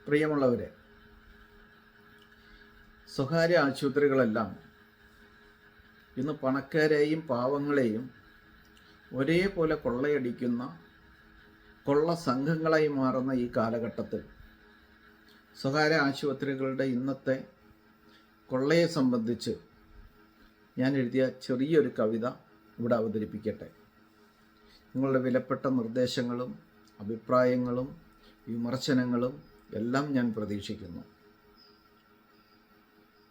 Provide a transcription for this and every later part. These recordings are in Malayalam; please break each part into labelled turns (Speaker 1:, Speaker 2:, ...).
Speaker 1: പ്രിയമുള്ളവരെ, സ്വകാര്യ ആശുപത്രികളെല്ലാം ഇന്ന് പണക്കാരെയും പാവങ്ങളെയും ഒരേപോലെ കൊള്ളയടിക്കുന്ന കൊള്ള സംഘങ്ങളായി മാറുന്ന ഈ കാലഘട്ടത്തിൽ സ്വകാര്യ ആശുപത്രികളുടെ ഇന്നത്തെ കൊള്ളയെ സംബന്ധിച്ച് ഞാൻ എഴുതിയ ചെറിയൊരു കവിത ഇവിടെ അവതരിപ്പിക്കട്ടെ. നിങ്ങളുടെ വിലപ്പെട്ട നിർദ്ദേശങ്ങളും അഭിപ്രായങ്ങളും വിമർശനങ്ങളും എല്ലാം ഞാൻ പ്രതീക്ഷിക്കുന്നു.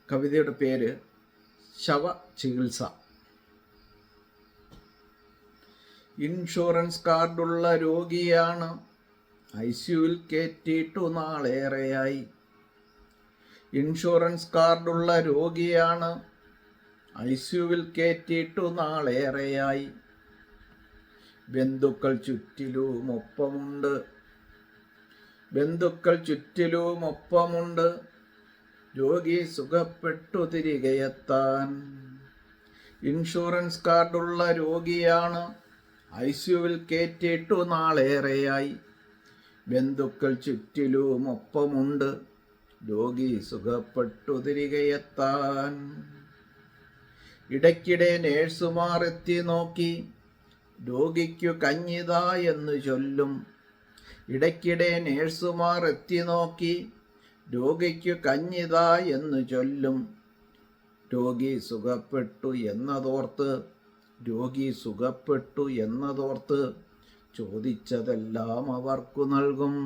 Speaker 1: കവിതയുടെ പേര് ശവ ചികിത്സ. ഇൻഷുറൻസ് കാർഡുള്ള രോഗിയാണ്, ICUവിൽ കയറ്റിയിട്ടു നാളേറെയായി. ഇൻഷുറൻസ് കാർഡുള്ള രോഗിയാണ്, ICUവിൽ കയറ്റിയിട്ടു നാളേറെയായി. ബന്ധുക്കൾ ചുറ്റിലുമൊപ്പമുണ്ട്, ബന്ധുക്കൾ ചുറ്റിലുമൊപ്പമുണ്ട്, രോഗി സുഖപ്പെട്ടു തിരികെയെത്താൻ. ഇൻഷുറൻസ് കാർഡുള്ള രോഗിയാണ്, ICUവിൽ കയറ്റിയിട്ടു നാളേറെയായി. ബന്ധുക്കൾ ചുറ്റിലുമൊപ്പമുണ്ട്, രോഗി സുഖപ്പെട്ടു തിരികെയെത്താൻ. ഇടയ്ക്കിടെ നേഴ്സുമാർ എത്തി നോക്കി, രോഗിക്കു കഞ്ഞിതാ എന്ന് ചൊല്ലും. ഇടയ്ക്കിടെ നേഴ്സുമാർ എത്തി നോക്കി, രോഗിക്കു കഞ്ഞിതാ എന്ന് ചൊല്ലും. രോഗി സുഖപ്പെട്ടു എന്നതോർത്ത്, രോഗി സുഖപ്പെട്ടു എന്നതോർത്ത് ചോദിച്ചതെല്ലാം അവർക്കു നൽകും.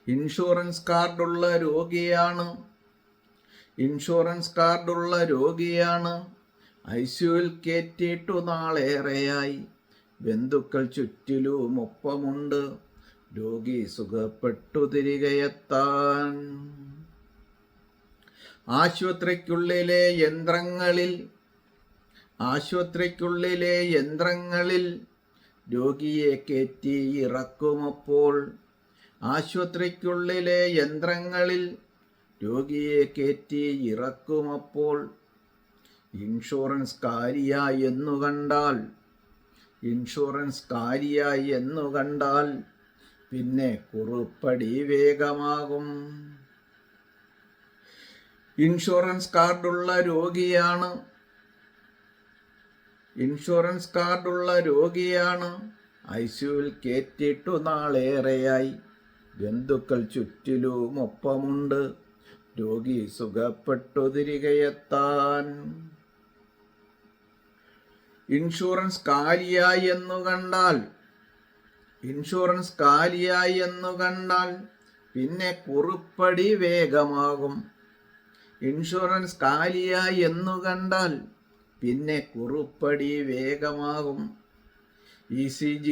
Speaker 1: ഇൻഷുറൻസ് കാർഡുള്ള രോഗിയാണ്, ഇൻഷുറൻസ് കാർഡുള്ള രോഗിയാണ്, ICUവിൽ കയറ്റിയിട്ടു നാളേറെയായി. ബന്ധുക്കൾ ചുറ്റിലുമൊപ്പമുണ്ട്, രോഗി സുഖപ്പെട്ടു തിരികെയെത്താൻ. ആശുപത്രിക്കുള്ളിലെ യന്ത്രങ്ങളിൽ, ആശുപത്രിക്കുള്ളിലെ യന്ത്രങ്ങളിൽ രോഗിയെ കയറ്റി ഇറക്കുമപ്പോൾ. ആശുപത്രിക്കുള്ളിലെ യന്ത്രങ്ങളിൽ രോഗിയെ കയറ്റി ഇറക്കുമപ്പോൾ. ഇൻഷുറൻസ് കാരിയായി എന്നു കണ്ടാൽ, ഇൻഷുറൻസ് കാരിയായി എന്നു കണ്ടാൽ പിന്നെ കുറുപ്പടി വേഗമാകും. ഇൻഷുറൻസ് കാർഡുള്ള രോഗിയാണ്, ഇൻഷുറൻസ് കാർഡുള്ള രോഗിയാണ്, ICUവിൽ കയറ്റിയിട്ടു നാളേറെയായി. ബന്ധുക്കൾ ചുറ്റിലുമൊപ്പമുണ്ട്, രോഗി സുഖപ്പെട്ടു തിരികെയെത്താൻ. ഇൻഷുറൻസ് കാലിയായി എന്നു കണ്ടാൽ, ഇൻഷുറൻസ് കാലിയായി എന്നു കണ്ടാൽ പിന്നെ കുറുപ്പടി വേഗമാകും. ഇൻഷുറൻസ് കാലിയായി എന്നു കണ്ടാൽ പിന്നെ Kuruppadi വേഗമാകും. ECG,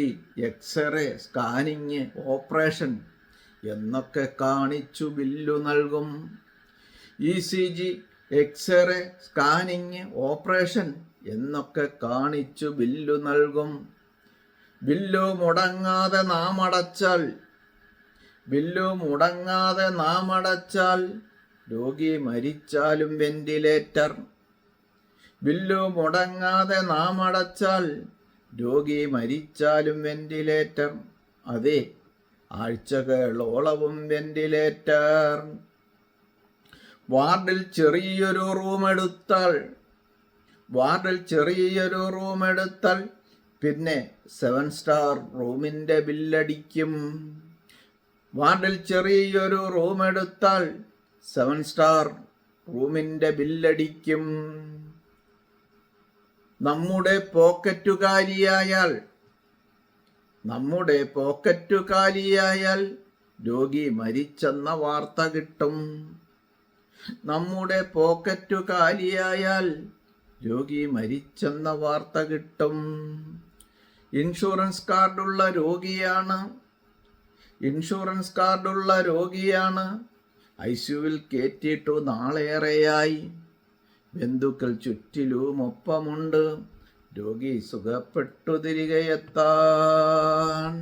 Speaker 1: x-ray, scanning, operation എന്നൊക്കെ കാണിച്ചു ബില്ലു നൽകും. ECG, എക്സ്റേ, സ്കാനിങ്, ഓപ്പറേഷൻ എന്നൊക്കെ കാണിച്ചു ബില്ലു നൽകും. ബില്ലു മുടങ്ങാതെ നാം അടച്ചാൽ, ബില്ലു മുടങ്ങാതെ നാം അടച്ചാൽ രോഗി മരിച്ചാലും വെന്റിലേറ്റർ. ബില്ലു മുടങ്ങാതെ നാം അടച്ചാൽ രോഗി മരിച്ചാലും വെന്റിലേറ്റർ. അതെ, ആഴ്ചകളോളവും വെന്റിലേറ്റർ. വാർഡിൽ ചെറിയൊരു റൂമെടുത്താൽ, വാർഡിൽ ചെറിയൊരു റൂമെടുത്താൽ പിന്നെ 7 സ്റ്റാർ റൂമിൻ്റെ ബില്ലടിക്കും. വാർഡിൽ ചെറിയൊരു റൂമെടുത്താൽ 7 സ്റ്റാർ റൂമിൻ്റെ ബില്ലടിക്കും. നമ്മുടെ പോക്കറ്റു കാലിയായാൽ, നമ്മുടെ പോക്കറ്റു കാലിയായാൽ രോഗി മരിച്ചെന്ന വാർത്ത കിട്ടും. നമ്മുടെ പോക്കറ്റു കാലിയായാൽ രോഗി മരിച്ചെന്ന വാർത്ത കിട്ടും. ഇൻഷുറൻസ് കാർഡുള്ള രോഗിയാണ്, ഇൻഷുറൻസ് കാർഡുള്ള രോഗിയാണ്, ICUവിൽ കയറ്റിയിട്ടു നാളേറെയായി. ബന്ധുക്കൾ ചുറ്റിലുമൊപ്പമുണ്ട്, രോഗി സുഖപ്പെട്ടു തിരികെയെത്താൻ.